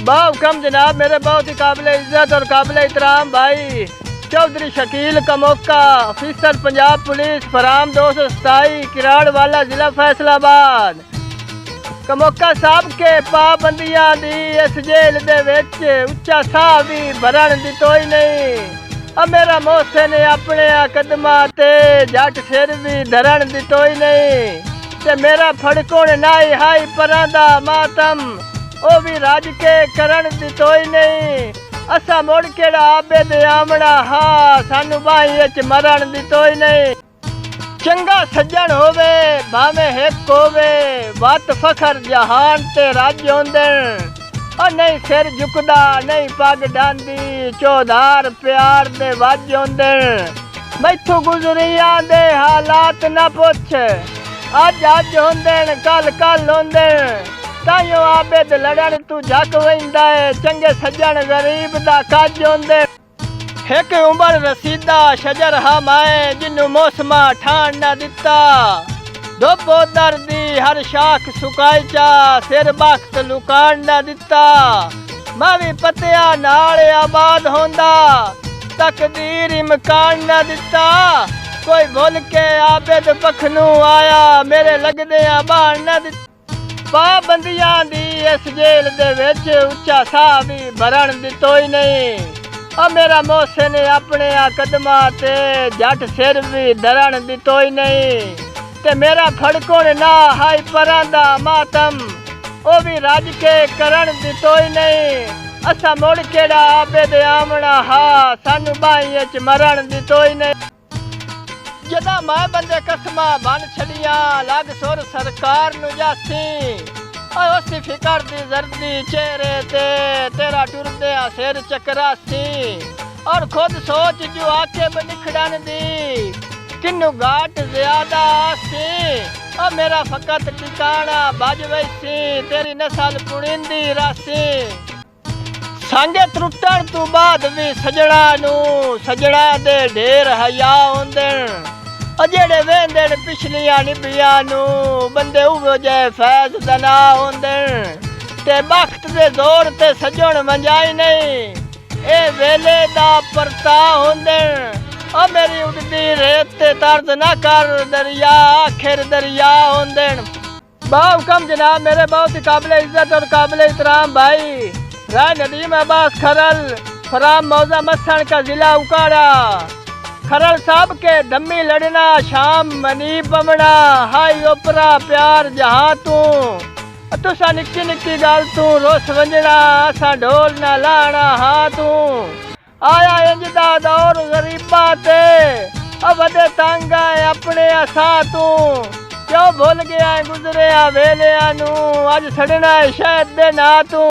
बहुत कम जनाब, मेरे बहुत ही काबिल इज्जत और काबिल एहतराम भाई चौधरी शकील कमोका, ऑफिसर पंजाब पुलिस, फराम 227, किराड़ वाला, जिला फैसलाबाद। कमोका साहब के पाबंदियां दी इस जेल दे विच उच्चा साह भी भरन दितो ही नहीं। अब मेरा मोहसिन ने अपने कदमां ते जट सिर भी धरन दितो ही नहीं। ते मेरा फड़कुण नाई हाई परां दा मातम ओ भी रज के करन दितो ही नहीं। असा मुड़ केड़ा आबे दे आमना हा सानू बाही विच मरण दितो ही नहीं। चंगा सज्जन होवे भावें हिक होवे वत फखर जहान ते रज होंदन। और नहीं सिर झुकदा नहीं पग डांदी चौधार प्यार दे वज होंदन। मैथों गुजरियां दे हालात ना पुछ अज होंदन कल होंदन। ताइयों आबेद लड़न तू जक वहिंदा है चंगे सज्जन गरीब दा कज होंदे। एक उमर रसीदा शजर हमाए जिन्नू मौसमा ठाण ना दिता। धुप दर्दी हर शाख सुकाई चा सिर बख्त लुकान ना दिता। मैं भी पतिया नाल आबाद होंदा तकदीर इमकान ना दिता। कोई भुल के आबेद पखनू आया मेरे लगदे बाण ना दिता। पाबंदियां दी इस जेल दे विच उच्चा साह भी भरन दितो ही नहीं। और मेरा मोहसिन ने अपने कदमां ते जट सिर भी धरन दितो ही नहीं। ते मेरा फड़कुण ना हाई परां दा मातम ओ भी रज के करन दितो ही नहीं। असा मुड़ केड़ा आबे दे आमना हा सानू बाही विच मरण दितो ही नहीं। जदा मैं बंदे कसमा बन छड़ियां लग सुर सरकार नु जासी। उसी फिकर दी जर्दी चेहरे ते तेरा टुरदे सिर चकरासी। और खुद सोच जो आके बनिखड़न दी किन्नू घाट ज्यादा आसी। और मेरा फकत ठिकाना बज वैसी तेरी नस्ल पुणिंदी रासी। सांगे त्रुटन तू बाद भी सजणा नू सजणा दे ढेर हया होंदन। जेड़े वेंदे पिछलियां निभियां नू बंदे उवो जे फैज दना होंदन। ते बख्त दे जोर ते सजण मंजाई नहीं ए वेले दा परता होंदन। ओ मेरी उड़दी रेत ते तर्ज ना कर दरिया आखिर दरिया होंदन। बहुत कम जनाब, मेरे बहुत ही काबिल इज्जत और काबिल एहतराम भाई राय नदीम अब्बास खरल, फराम मौजा मसन का जिला उकाड़ा। खरल साहब के दम्मी लड़ना शाम मनी पमना हाई ओपरा प्यार जहां तू। तुसा निक्की निक्की गल तू रोस वंजना असा ढोल ना लाना हाँ तू। आया इंजदा दौर गरीबा ते वदे तंग आए अपने असा तू। क्यों भुल गया गुजरिया वेलिया नू अज सड़ना है शहद दे ना तू।